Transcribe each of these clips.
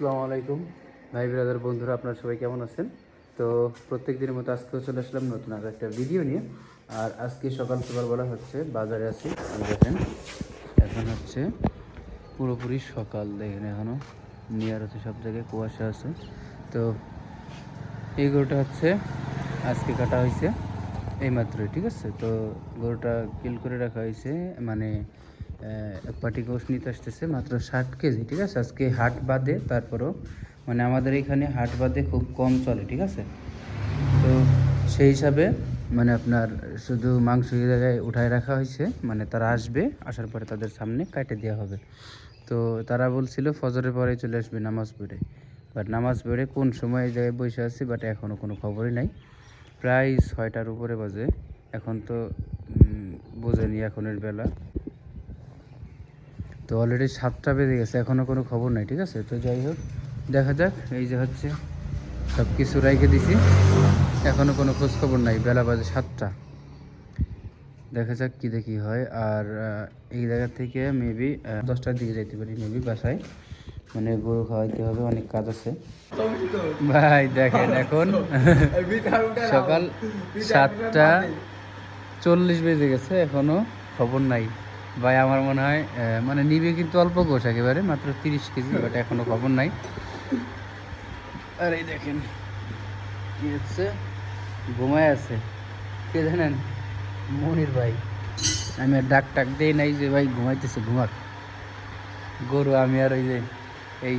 আসসালামু আলাইকুম ভাই ব্রাদার বন্ধুরা, আপনারা সবাই কেমন আছেন? তো প্রত্যেক দিনের মতো আজকেও চলে আসলাম নতুন আর একটা ভিডিও নিয়ে। আর আজকে সকাল সকাল বলা হচ্ছে বাজারে আছি। দেখেন এখন হচ্ছে পুরোপুরি সকাল, দেখেন এখনও নিয়ার আছে, সব জায়গায় কুয়াশা আছে। তো এই গরুটা হচ্ছে আজকে কাটা হয়েছে এইমাত্রই, ঠিক আছে? তো গরুটা কিল করে রাখা হয়েছে, মানে এক পাটি গোশ নিতে আসতেছে মাত্র 60 কেজি, ঠিক আছে? আজকে হাট বাদে, তারপরও মানে আমাদের এখানে হাট বাদে খুব কম চলে, ঠিক আছে? তো সেই হিসাবে মানে আপনার শুধু মাংস এই জায়গায় উঠায় রাখা হয়েছে, মানে তারা আসবে, আসার পরে তাদের সামনে কাটে দেওয়া হবে। তো তারা বলছিল ফজরের পরে চলে আসবে নামাজ পড়ে, বাট নামাজ পড়ে কোন সময় এই জায়গায় বসে আছি, বাট এখনও কোনো খবরই নাই। প্রায় 6টার উপরে বাজে, এখন তো বোঝেনি এখনের বেলা, তো অলরেডি 7টা বেজে গেছে, এখনও কোনো খবর নাই, ঠিক আছে? তো যাই হোক, দেখা যাক। এই যে হচ্ছে সব কিছু রেখে দিছি, এখনও কোনো খোঁজ খবর নাই, বেলা বাজে 7টা। দেখা যাক কী দেখি হয়। আর এই জায়গা থেকে মেবি 10টার দিকে যাইতে পারি মেবি বাসায়, মানে গরু খাওয়াইতে হবে, অনেক কাজ আছে ভাই। দেখেন এখন সকাল 7টা 40 বেজে গেছে, এখনও খবর নাই ভাই। আমার মনে হয় মানে নিবে কিন্তু অল্প গোশ, একেবারে মাত্র 30 কেজি, বাট এখনও খবর নাই। আর এই দেখেন কি হচ্ছে, ঘুমায় আছে কে জানেন? মনির ভাই। আমি আর ডাক টাক দেই নাই যে ভাই ঘুমাইতেছে, ঘুমাক। গরু আমি আর ওই যে এই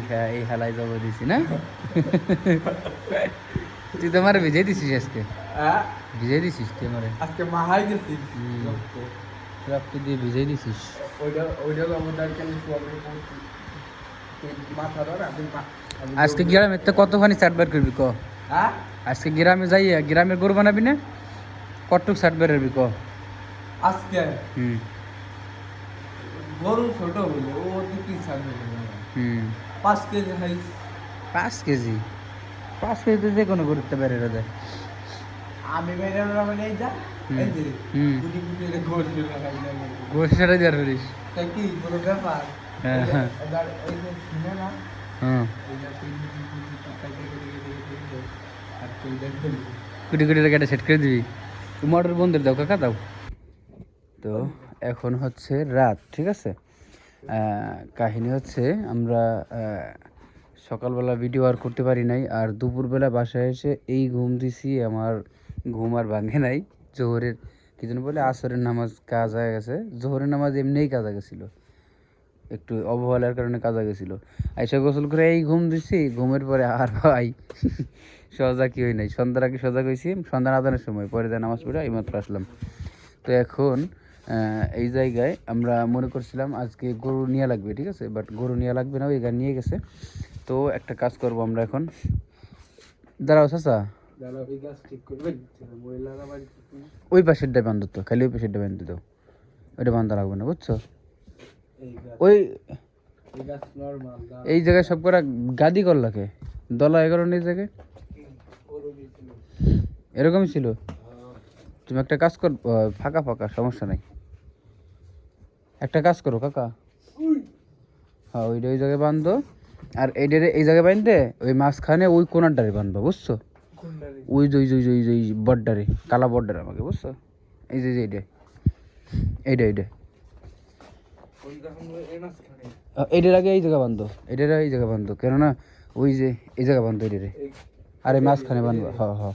হালাই জব দিছি না। তুই তো আমার ভিজাই দিছিস আজকে, ভিজাই দিছিস তুই আমার আজকে মাহাই গেছি রক্ত দিয়ে ভিজাই দিছিস। আজকে গ্রামে তো কতখানি চাটবার করবি ক? আজকে গ্রামে যাই, গ্রামের গরু বানাবি না? কতটুক চাটবার করবি ক? আজকে গরু ছোট বলে ও কি ছাড়বে 5 কেজি হাই। 5 কেজি? 5 কেজি তো যে কোনো গরুতে বেড়ে যায়। আমি বাইরে মানে এই যা এই যে গুটি গুটি রে গোল লাগাই না গোশ সারা দিয়ে ধরিস? তাই কি পুরো ব্যাপার। হ্যাঁ হ্যাঁ এবার এই যে শুনে না হ্যাঁ, এই যে তিন কাটে করে আর তুই দেখবি কুটি কুটি কেটে সেট করে দিবি। মোটর বন্ধুর দাও কাকা, দাও। তো এখন হচ্ছে রাত, ঠিক আছে? কাহিনী হচ্ছে আমরা সকালবেলা ভিডিও আর করতে পারি নাই, আর দুপুরবেলা বাসায় এসে এই ঘুম দিছি, আমার ঘুম আর ভাঙে নাই। জোহরের কি যেন বলে, আসরের নামাজ কাজ হয়ে গেছে, জোহরের নামাজ এমনিই কাজা গেছিলো, একটু অবহেলার কারণে কাজা গেছিলো। আইসা গোসল করে এই ঘুম দিছি, ঘুমের পরে আর ভাই সজাগ কি হই নাই। সন্ধ্যার আগে সজাগ হয়েছি, সন্ধ্যা আদানের সময়, পরে দিয়ে নামাজ পড়ে এইমাত্র আসলাম। তো এখন এই জায়গায় আমরা মনে করছিলাম আজকে গরু নিয়ে লাগবে, ঠিক আছে? বাট গরু নিয়ে লাগবে না, ওই গাড়ি নিয়ে গেছে। তো একটা কাজ করব আমরা এখন, দাঁড়াও চাচা, ওই পাশেরটা বান্ধব, তো খালি ওই পাশেরটা বান্ধব দাও, ওইটা বান্ধা লাগবে না, বুঝছো? ওই এই জায়গায় সব করা গাদি করলাকে দলা 11 এই জায়গায় এরকমই ছিল। তুমি একটা কাজ কর, ফাঁকা ফাঁকা সমস্যা নাই, একটা কাজ করো কাকা, হ্যাঁ ওইটা ওই জায়গায় বাঁধো, আর এইটারে এই জায়গায় বাঁধতে ওই মাঝখানে ওই কোনারটারে বাঁধবা, বুঝছো? ওই যে ওই যে ওই যে ওই যে ওই বড্ডারে, কালা বড্ডারে আমাকে, বুঝছো? এই যে এইটা এইটা এইটা এইটার আগে এই জায়গা বাঁধো, এটার এই জায়গা বাঁধো, কেননা ওই যে এই জায়গা বাঁধো এটারে, আর এই মাঝখানে বাঁধবা। হ্যাঁ হ্যাঁ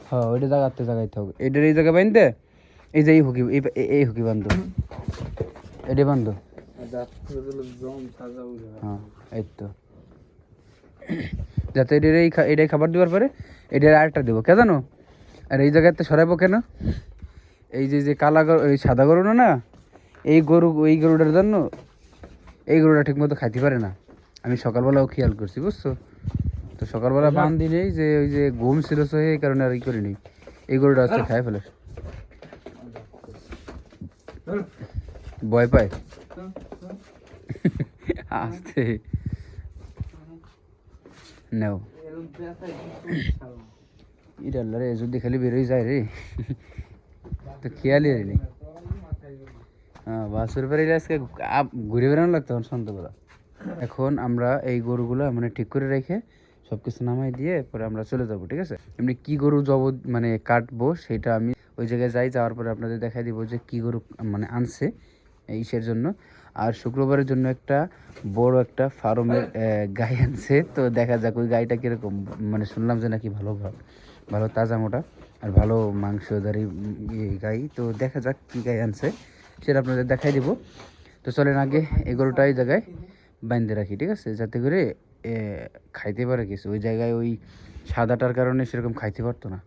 হ্যাঁ, ওইটা জায়গাতে জায়গাইতে হবে, এটার এই জায়গা বাঁধতে এই যে এই হুকি, এই হুকি বাঁধো, এটা বাঁধো। হ্যাঁ এই তো, যাতে এটার এটাই খাবার দেওয়ার পরে এটার আরেকটা দেবো, কে জানো? আর এই জায়গাতে সরাইবো কেন? এই যে যে কালা গরু, এই সাদা গরু না, এই গরু, এই গরুটার জন্য এই গরুটা ঠিক মতো খাইতে পারে না, আমি সকালবেলাও খেয়াল করছি, বুঝছো? তো সকালবেলা বান্ধি নেই, যে ওই যে ঘুম ছিল, তো এই কারণে আর ই করিনি। এই গরুটা হচ্ছে খাই ফেলে, ভয় পায় আসতে নেও ইরাল্লা রে, যদি খালি বেরোই যায় রে তো খেয়ালই নি। হ্যাঁ বাসুর পরে আজকে ঘুরে বেড়ানো লাগতো সন্ধ্যাবেলা, এখন আমরা এই গরুগুলো মানে ঠিক করে রেখে সব কিছু নামাই দিয়ে পরে আমরা চলে যাব, ঠিক আছে? এমনি কি গরু মানে কাটবো সেটা আমি ওই জায়গায় যাওয়ার পরে আপনাদের দেখাই দিব যে কি গরু মানে আনছে ইসের জন্য। আর শুক্রবারের জন্য একটা বড় একটা ফার্মের গাই আনছে, তো দেখা যাক ওই গাইটা কীরকম, মানে শুনলাম যে নাকি ভালো ভালো তাজা মোটা আর ভালো মাংসধারী গাই। তো দেখা যাক কী গাই আনছে সেটা আপনাদের দেখাই দিব। তো চলেন আগে এই গরুটা এই জায়গায় বাইন্ধে রাখি, ঠিক আছে, যাতে করে খাইতে পারে কিছু। ওই জায়গায় ওই সাদাটার কারণে সেরকম খাইতে পারতো না,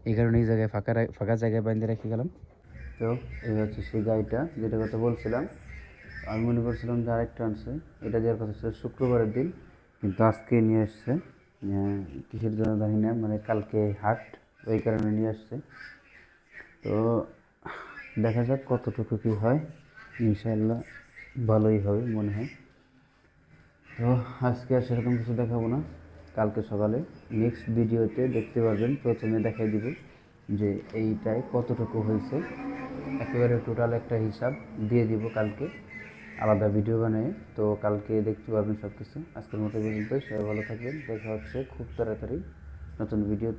এই কারণে এই জায়গায় ফাঁকা জায়গায় বাইন্ধে রেখে গেলাম। তো এই হচ্ছে সেই গাড়িটা যেটা কথা বলছিলাম। আমি মনে করছিলাম যে আরেকটা আনছে, এটা দেওয়ার কথা ছিল শুক্রবারের দিন, কিন্তু আজকে নিয়ে আসছে। কিসের জন্য জানি না, মানে কালকে হাট, ওই কারণে নিয়ে আসছে। তো দেখা যাক কতটুকু কী হয়, ইনশাআল্লাহ ভালোই হবে মনে হয়। তো আজকে আর সেরকম কিছু দেখাবো না, কালকে সকালে নেক্সট ভিডিওতে দেখতে পারবেন। প্রথমে দেখাই দিব যে এইটায় কতটুকু হয়েছে, একেবারে টোটাল একটা হিসাব দিয়ে দিব কালকে আলাদা ভিডিও বানিয়ে। তো কালকে দেখতে পারবেন সব কিছু। আজকের মতো পর্যন্ত, সবাই ভালো থাকবেন, দেখা হচ্ছে খুব তাড়াতাড়ি নতুন ভিডিওতে।